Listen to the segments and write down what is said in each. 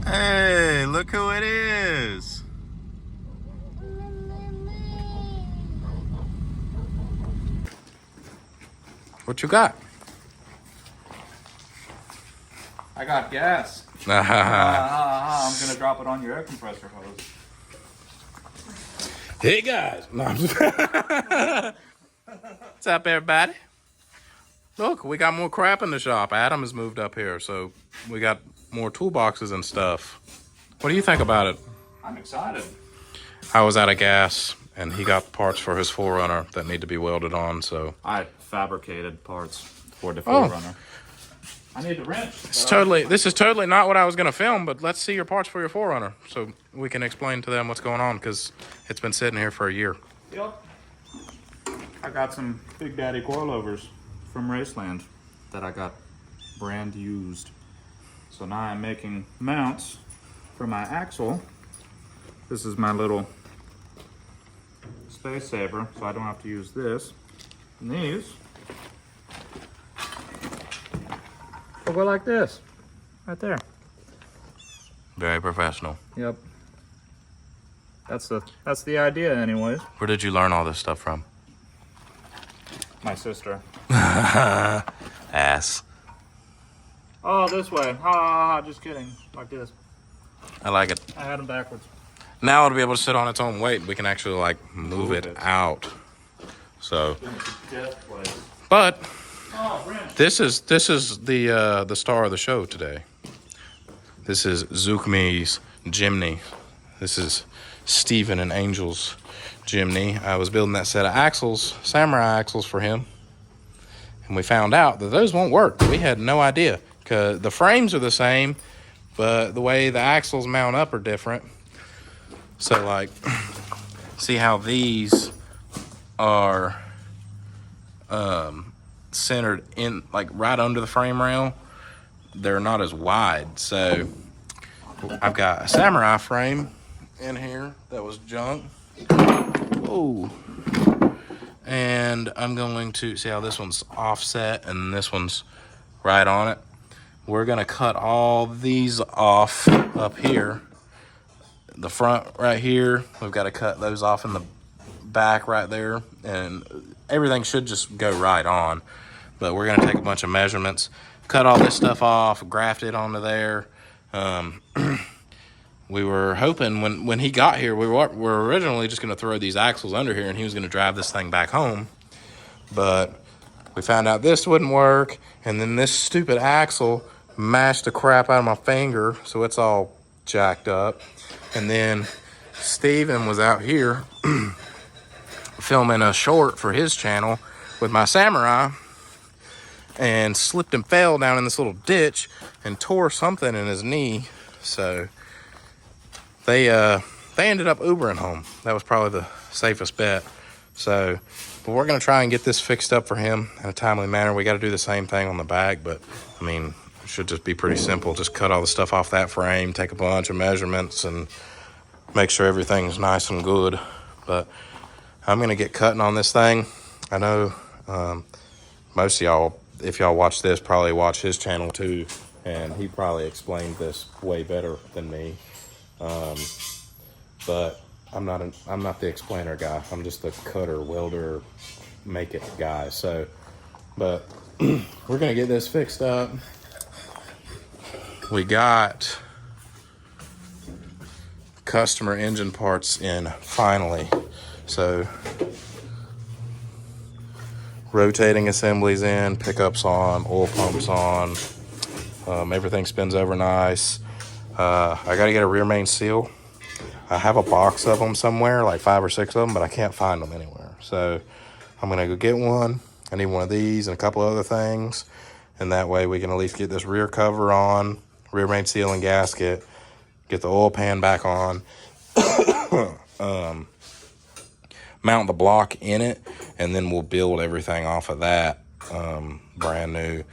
Hey, look who it is. What you got? I got gas. I'm gonna drop it on your air compressor hose. Hey guys. No, what's up, everybody? Look, we got more crap in the shop. Adam has moved up here, so we got more toolboxes and stuff. What do you think about it? I'm excited. I was out of gas, and he got parts for his 4Runner that need to be welded on, so... I fabricated parts for the 4Runner. I need the wrench. This is totally not what I was going to film, but let's see your parts for your 4Runner so we can explain to them what's going on, because it's been sitting here for a year. Yep. I got some Big Daddy coilovers from Raceland that I got brand used. So now I'm making mounts for my axle. This is my little space saver, so I don't have to use this. And these will go like this, right there. Very professional. Yep. That's the idea, anyways. Where did you learn all this stuff from? My sister. Ass. Oh, this way. Just kidding. Like this. I like it. I had them backwards. Now it'll be able to sit on its own weight. We can actually like move it out. So, but this is the star of the show today. This is Jimny's Jimny. This is Steven and Angel's Jimny. I was building that set of axles, samurai axles for him, and we found out that those won't work. We had no idea because the frames are the same, but the way the axles mount up are different. So like, see how these are centered in like right under the frame rail? They're not as wide. So I've got a samurai frame in here that was junk. Oh, and I'm going to see how this one's offset and this one's right on it. We're gonna cut all these off up here. The front right here, we've got to cut those off in the back right there, and everything should just go right on. But we're gonna take a bunch of measurements, cut all this stuff off, graft it onto there. We were hoping when he got here, we were originally just gonna throw these axles under here and he was gonna drive this thing back home. But we found out this wouldn't work, and then this stupid axle mashed the crap out of my finger, so it's all jacked up. And then Steven was out here filming a short for his channel with my samurai and slipped and fell down in this little ditch and tore something in his knee. So they ended up Ubering home. That was probably the safest bet. So, but we're gonna try and get this fixed up for him in a timely manner. We got to do the same thing on the back, but I mean, it should just be pretty simple. Just cut all the stuff off that frame, take a bunch of measurements, and make sure everything's nice and good. But I'm gonna get cutting on this thing. I know most of y'all, if y'all watch this, probably watch his channel too, and he probably explained this way better than me. But I'm not the explainer guy. I'm just the cutter, welder, make it guy. So, but we're gonna get this fixed up. We got customer engine parts in finally. So rotating assemblies in, pickups on, oil pumps on, everything spins over nice. I gotta get a rear main seal. I have a box of them somewhere, like 5 or 6 of them, but I can't find them anywhere. So I'm gonna go get one. I need one of these and a couple other things, and that way we can at least get this rear cover on, rear main seal and gasket, get the oil pan back on, mount the block in it, and then we'll build everything off of that brand new,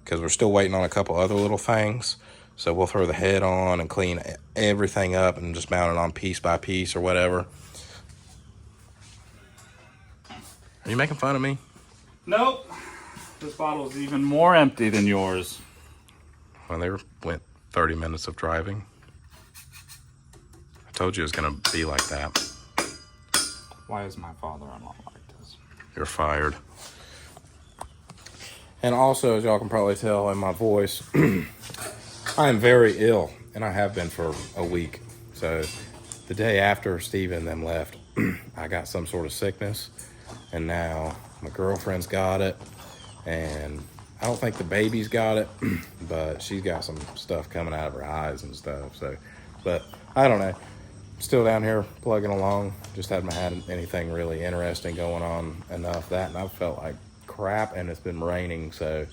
because we're still waiting on a couple other little things. So we'll throw the head on and clean everything up and just mount it on piece by piece or whatever. Are you making fun of me? Nope. This bottle is even more empty than yours. Well, they went 30 minutes of driving. told you it was gonna be like that. Why is my father-in-law like this? You're fired. And also, as y'all can probably tell in my voice, I am very ill, and I have been for a week. So the day after Steve and them left, I got some sort of sickness, and now my girlfriend's got it, and I don't think the baby's got it, but she's got some stuff coming out of her eyes and stuff. So, but I don't know. Still down here plugging along. Just haven't had anything really interesting going on enough that, and I've felt like crap, and it's been raining. So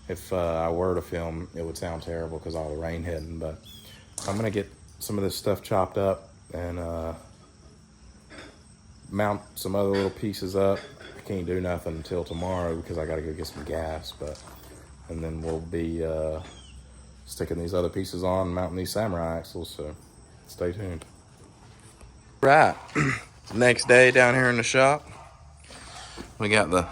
if I were to film, it would sound terrible because all the rain hitting. But I'm gonna get some of this stuff chopped up and mount some other little pieces up. I can't do nothing until tomorrow because I gotta go get some gas. And then we'll be sticking these other pieces on and mounting these samurai axles. So stay tuned. Right, next day down here in the shop, we got the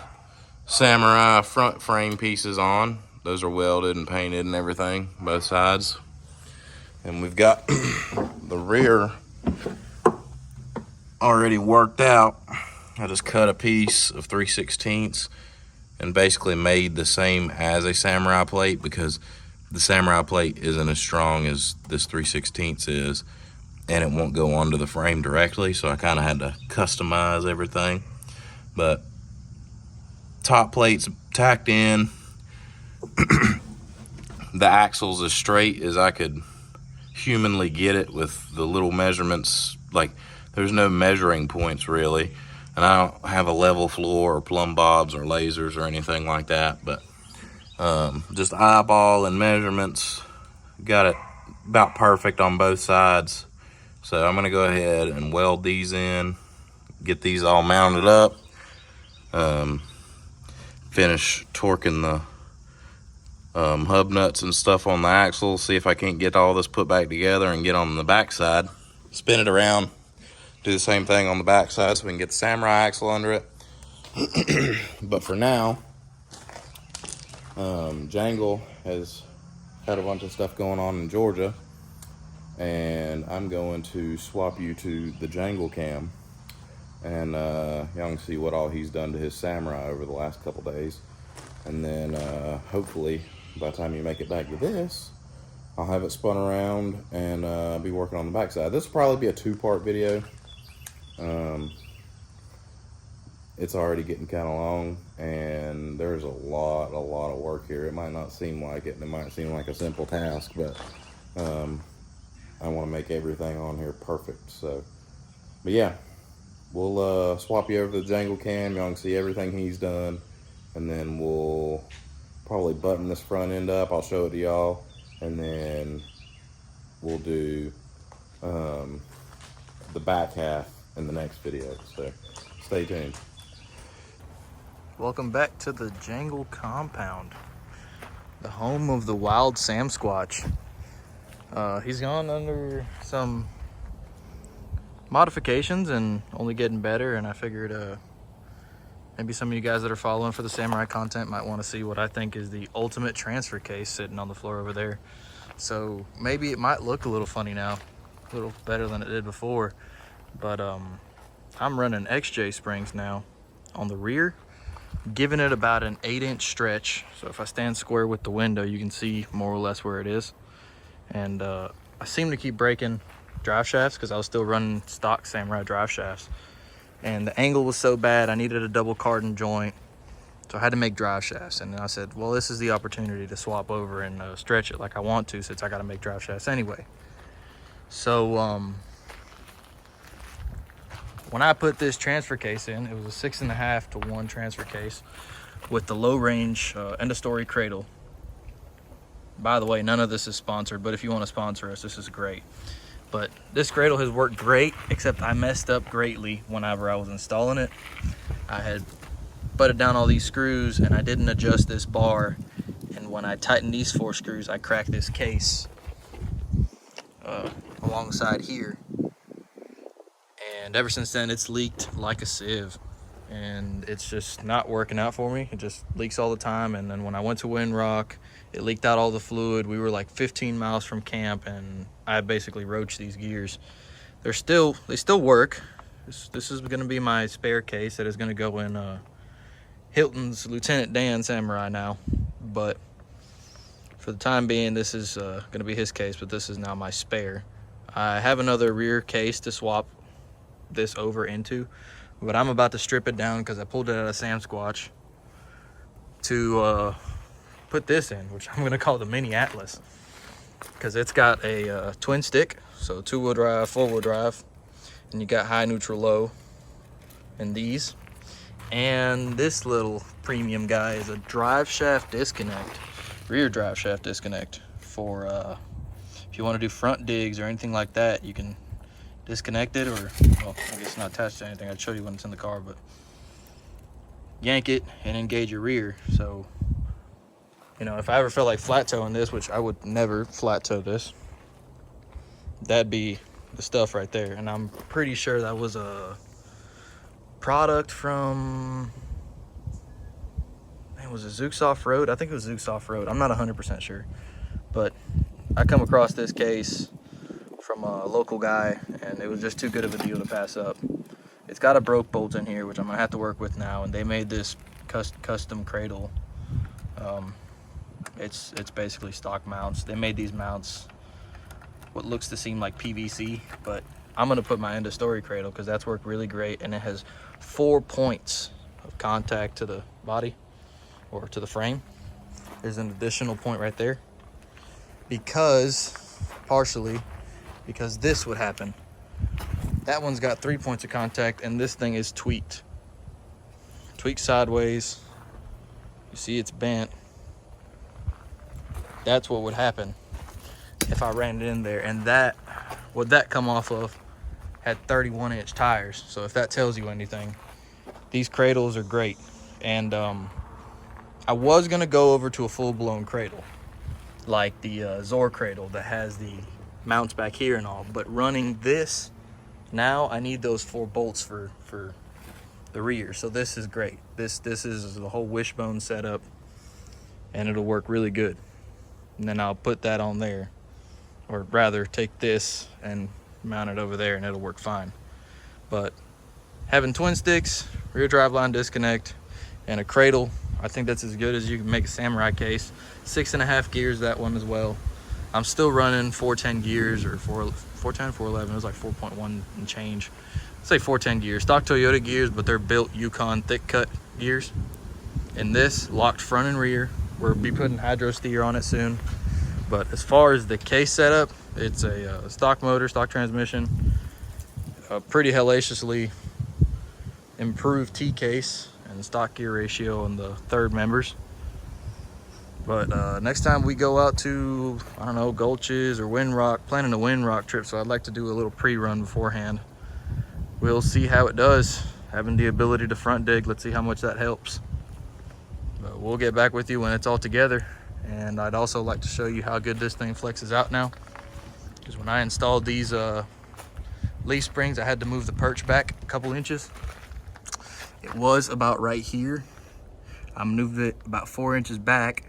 samurai front frame pieces on. Those are welded and painted and everything, both sides. And we've got the rear already worked out. I just cut a piece of 3/16 and basically made the same as a samurai plate because the samurai plate isn't as strong as this 3/16 is, and it won't go onto the frame directly, so I kind of had to customize everything. But top plate's tacked in. The axle's as straight as I could humanly get it with the little measurements. Like, there's no measuring points really, and I don't have a level floor or plumb bobs or lasers or anything like that, but just eyeball and measurements, got it about perfect on both sides. So I'm gonna go ahead and weld these in, get these all mounted up, finish torquing the hub nuts and stuff on the axle, see if I can't get all this put back together and get on the back side, spin it around, do the same thing on the back side so we can get the samurai axle under it. But for now, Jangle has had a bunch of stuff going on in Georgia, and I'm going to swap you to the Jangle cam, and y'all can see what all he's done to his samurai over the last couple days. And then hopefully by the time you make it back to this, I'll have it spun around and be working on the backside. This will probably be a 2-part video. It's already getting kind of long, and there's a lot of work here. It might not seem like it, and it might seem like a simple task, but I want to make everything on here perfect. So, but yeah, we'll swap you over to the Jangle cam. Y'all can see everything he's done, and then we'll probably button this front end up. I'll show it to y'all, and then we'll do the back half in the next video. So stay tuned. Welcome back to the Jangle compound, the home of the wild Sam Squatch. He's gone under some modifications and only getting better, and I figured maybe some of you guys that are following for the samurai content might want to see what I think is the ultimate transfer case sitting on the floor over there. So maybe it might look a little funny now, a little better than it did before, but I'm running XJ springs now on the rear, giving it about an 8-inch stretch. So if I stand square with the window, you can see more or less where it is. And I seem to keep breaking drive shafts because I was still running stock samurai drive shafts, and the angle was so bad I needed a double cardan joint, so I had to make drive shafts. And then I said, well, this is the opportunity to swap over and stretch it like I want to, since I got to make drive shafts anyway. So when I put this transfer case in, it was a 6.5-to-1 transfer case with the low range end of story Cradle. By the way, none of this is sponsored, but if you want to sponsor us, this is great. But this Cradle has worked great, except I messed up greatly whenever I was installing it. I had butted down all these screws and I didn't adjust this bar. And when I tightened these 4 screws, I cracked this case alongside here. And ever since then, it's leaked like a sieve. And it's just not working out for me. It just leaks all the time. And then when I went to Windrock, it leaked out all the fluid. We were like 15 miles from camp, and I basically roached these gears. they still work. This is going to be my spare case that is going to go in Hilton's Lieutenant Dan Samurai now, but for the time being, this is going to be his case, but this is now my spare. I have another rear case to swap this over into, but I'm about to strip it down because I pulled it out of Sam Squatch to put this in, which I'm going to call the Mini Atlas, because it's got a twin stick, so 2-wheel drive, 4-wheel drive, and you got high, neutral, low in these. And this little premium guy is a drive shaft disconnect, rear drive shaft disconnect for if you want to do front digs or anything like that. You can disconnect it, or, well, I guess it's not attached to anything. I'd show you when it's in the car, but yank it and engage your rear. So, you know, if I ever feel like flat towing this, which I would never flat tow this, that'd be the stuff right there. And I'm pretty sure that was a product from, man, was it Zooks Off-Road? I think it was Zooks Off-Road. I'm not 100% sure, but I come across this case from a local guy, and it was just too good of a deal to pass up. It's got a broke bolt in here, which I'm gonna have to work with now, and they made this custom cradle. It's basically stock mounts. They made these mounts what looks to seem like PVC, but I'm gonna put my end of story cradle because that's worked really great, and it has 4 points of contact to the body or to the frame. There's an additional point right there partially because this would happen. That one's got 3 points of contact, and this thing is tweaked sideways. You see it's bent. That's what would happen if I ran it in there, and that would come off of had 31-inch tires. So if that tells you anything, these cradles are great. And I was gonna go over to a full-blown cradle like the Zor cradle that has the mounts back here and all, but running this now, I need those 4 bolts for the rear. So this is great. This is the whole wishbone setup, and it'll work really good. And then I'll put that on there, or rather take this and mount it over there, and it'll work fine. But having twin sticks, rear drive line disconnect, and a cradle, I think that's as good as you can make a Samurai case. 6.5 gears, that one as well. I'm still running 410 gears, or 410, 411. It was like 4.1 and change. Let's say 410 gears. Stock Toyota gears, but they're built Yukon thick cut gears. And this locked front and rear. We'll be putting hydro steer on it soon. But as far as the case setup, it's a stock motor, stock transmission, a pretty hellaciously improved T case, and stock gear ratio on the third members. But next time we go out to, I don't know, Gulches or Windrock, planning a Windrock trip, so I'd like to do a little pre-run beforehand. We'll see how it does. Having the ability to front dig, let's see how much that helps. But we'll get back with you when it's all together. And I'd also like to show you how good this thing flexes out now. Because when I installed these leaf springs, I had to move the perch back a couple inches. It was about right here. I moved it about 4 inches back,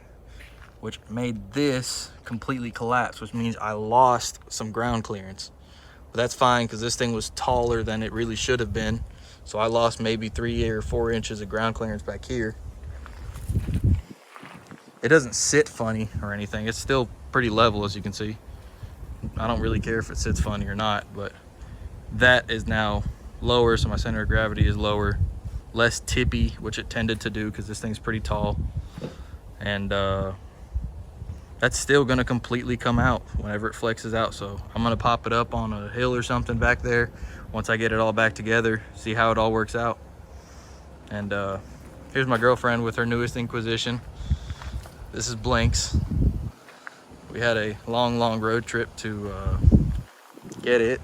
which made this completely collapse, which means I lost some ground clearance. But that's fine, because this thing was taller than it really should have been. So I lost maybe 3 or 4 inches of ground clearance back here. It doesn't sit funny or anything. It's still pretty level, as you can see. I don't really care if it sits funny or not, but that is now lower, so my center of gravity is lower. Less tippy, which it tended to do because this thing's pretty tall. And that's still gonna completely come out whenever it flexes out. So I'm gonna pop it up on a hill or something back there once I get it all back together, see how it all works out. And here's my girlfriend with her newest Inquisition. This is Blinks. We had a long road trip to get it.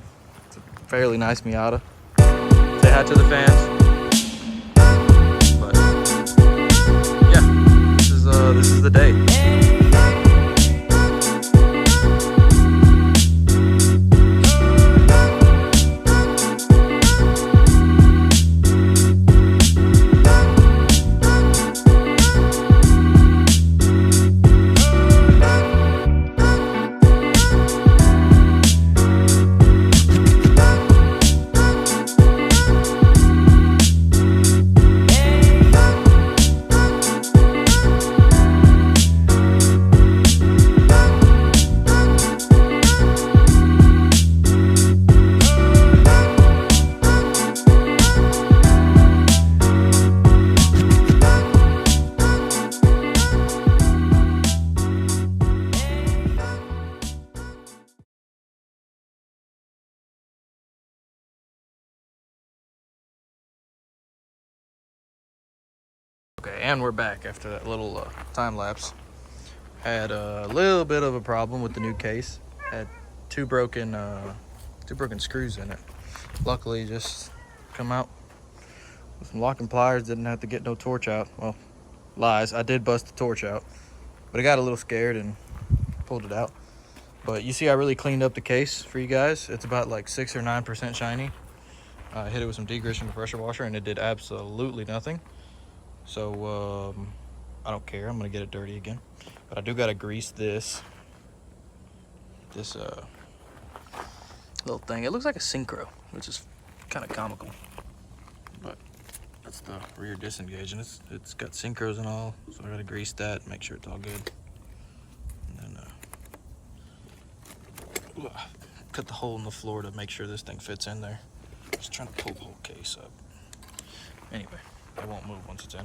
It's a fairly nice Miata. Say hi to the fans. But yeah, this is the day. Okay, and we're back after that little time lapse. Had a little bit of a problem with the new case. Had two broken screws in it. Luckily, just come out with some locking pliers. Didn't have to get no torch out. Well, lies. I did bust the torch out, but I got a little scared and pulled it out. But you see, I really cleaned up the case for you guys. It's about like 6 or 9% shiny. I hit it with some degrease from the pressure washer, and it did absolutely nothing. So I don't care. I'm gonna get it dirty again, but I do gotta grease this little thing. It looks like a synchro, which is kind of comical, but that's the rear disengage, and it's got synchros and all. So I gotta grease that, make sure it's all good, and then cut the hole in the floor to make sure this thing fits in there. Just trying to pull the whole case up. Anyway, it won't move once it's in.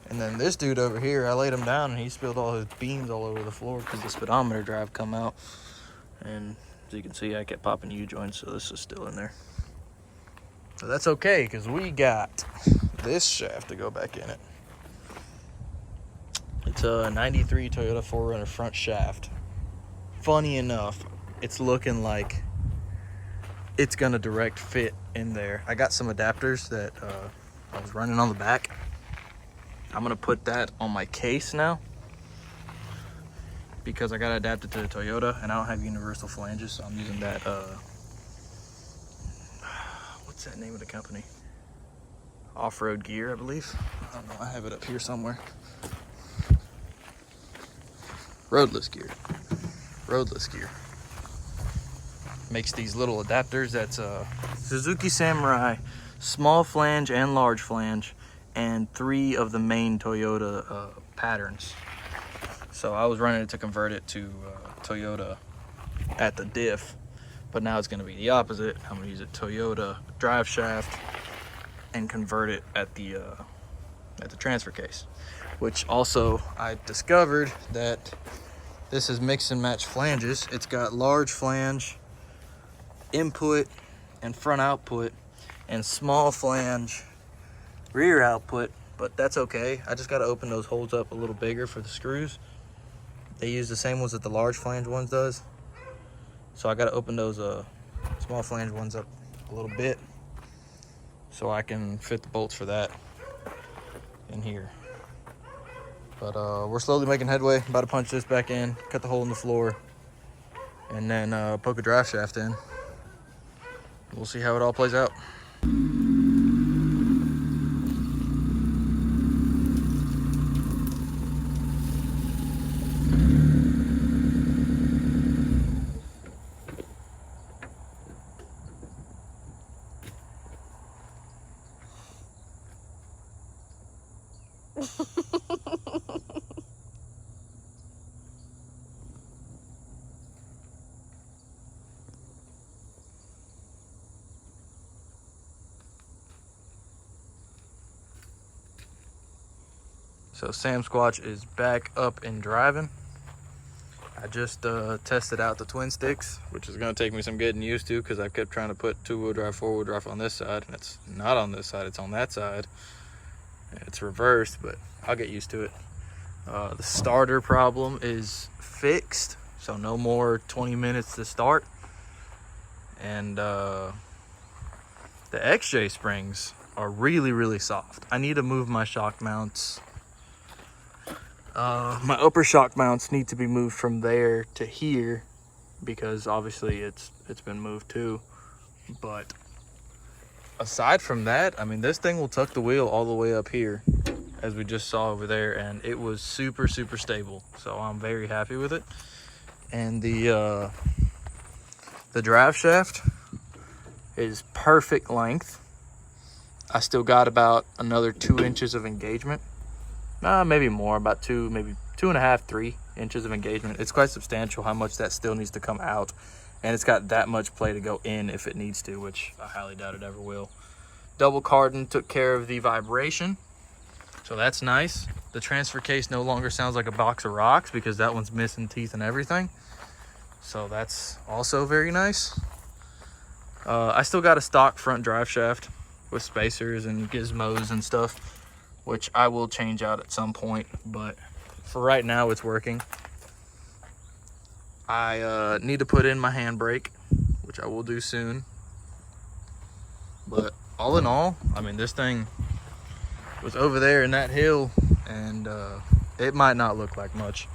And then this dude over here, I laid him down and he spilled all his beans all over the floor because the speedometer drive come out. And as you can see, I kept popping U-joints, so this is still in there. So that's okay, because we got this shaft to go back in it. It's a 93 Toyota 4Runner front shaft. Funny enough, it's looking like it's gonna direct fit in there. I got some adapters that I was running on the back. I'm gonna put that on my case now because I got adapted to the Toyota and I don't have universal flanges, so I'm using that what's that name of the company? Off-Road Gear, I believe. I don't know, I have it up here somewhere. Roadless Gear makes these little adapters. That's Suzuki Samurai small flange and large flange, and 3 of the main Toyota patterns. So I was running it to convert it to Toyota at the diff, but now it's going to be the opposite. I'm going to use a Toyota drive shaft and convert it at the transfer case, which also I discovered that this is mix and match flanges. It's got large flange input and front output and small flange rear output, but that's okay. I just got to open those holes up a little bigger for the screws. They use the same ones that the large flange ones does, so I got to open those small flange ones up a little bit so I can fit the bolts for that in here. But we're slowly making headway. About to punch this back in, cut the hole in the floor, and then poke a drive shaft in. We'll see how it all plays out. So Sam Squatch is back up and driving. I just tested out the twin sticks, which is going to take me some getting used to because I kept trying to put 2-wheel drive, 4-wheel drive on this side, and it's not on this side, it's on that side. It's reversed, but I'll get used to it. The starter problem is fixed, so no more 20 minutes to start. And the XJ springs are really, really soft. I need to move my shock mounts. My upper shock mounts need to be moved from there to here because obviously it's been moved too. But aside from that, I mean, this thing will tuck the wheel all the way up here, as we just saw over there, and it was super, super stable. So I'm very happy with it. And the drive shaft is perfect length. I still got about another 2 inches of engagement. Maybe more, about 2, maybe 2.5, 3 inches of engagement. It's quite substantial how much that still needs to come out. And it's got that much play to go in if it needs to, which I highly doubt it ever will. Double cardan took care of the vibration, so that's nice. The transfer case no longer sounds like a box of rocks because that one's missing teeth and everything. So that's also very nice. I still got a stock front drive shaft with spacers and gizmos and stuff. which I will change out at some point, but for right now it's working. I need to put in my handbrake, which I will do soon. But all in all, I mean, this thing was over there in that hill, and it might not look like much,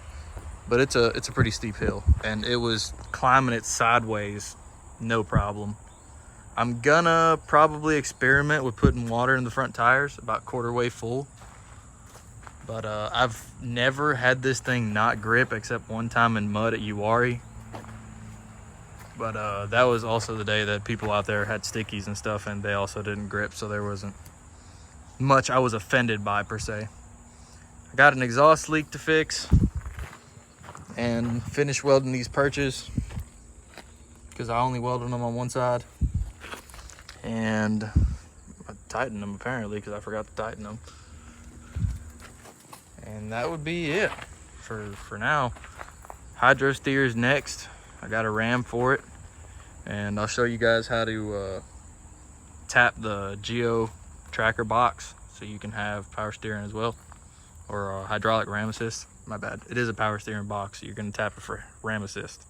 but it's a pretty steep hill, and it was climbing it sideways, no problem. I'm gonna probably experiment with putting water in the front tires about quarter way full, but I've never had this thing not grip except one time in mud at Uwari. But that was also the day that people out there had stickies and stuff, and they also didn't grip, so there wasn't much I was offended by per se. I got an exhaust leak to fix and finish welding these perches because I only welded them on one side, and I tightened them apparently because I forgot to tighten them. And that would be it for now. Hydro steer's next. I got a ram for it, and I'll show you guys how to tap the Geo tracker box so you can have power steering as well, or hydraulic ram assist. My bad, it is a power steering box, so you're going to tap it for ram assist,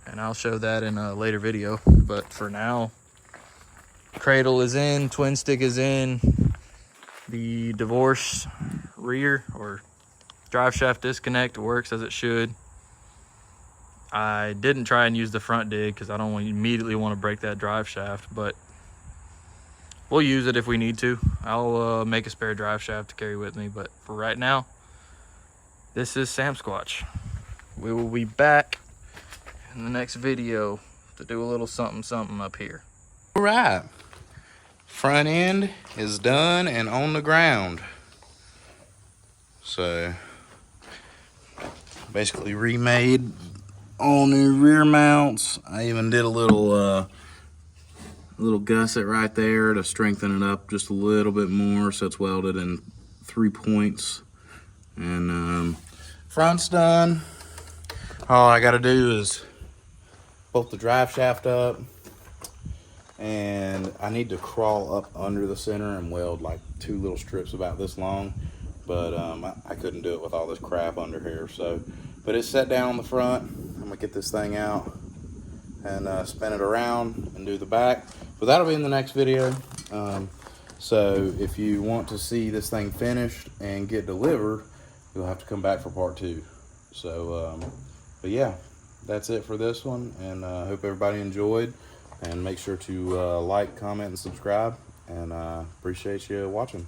and I'll show that in a later video. But for now, Cradle is in, twin stick is in, the divorce rear or drive shaft disconnect works as it should. I didn't try and use the front dig because I don't immediately want to break that drive shaft, but we'll use it if we need to. I'll make a spare drive shaft to carry with me, but for right now, this is Sam Squatch. We will be back in the next video to do a little something up here. All right, front end is done and on the ground. So basically remade all new rear mounts. I even did a little gusset right there to strengthen it up just a little bit more, so it's welded in 3 points. And front's done. All I gotta do is bolt the drive shaft up, and I need to crawl up under the center and weld like 2 little strips about this long, but I couldn't do it with all this crap under here. So, but it's set down on the front. I'm gonna get this thing out and spin it around and do the back, but that'll be in the next video. So if you want to see this thing finished and get delivered, you'll have to come back for part 2. So but yeah, that's it for this one, and I hope everybody enjoyed, and make sure to like, comment, and subscribe, and appreciate you watching.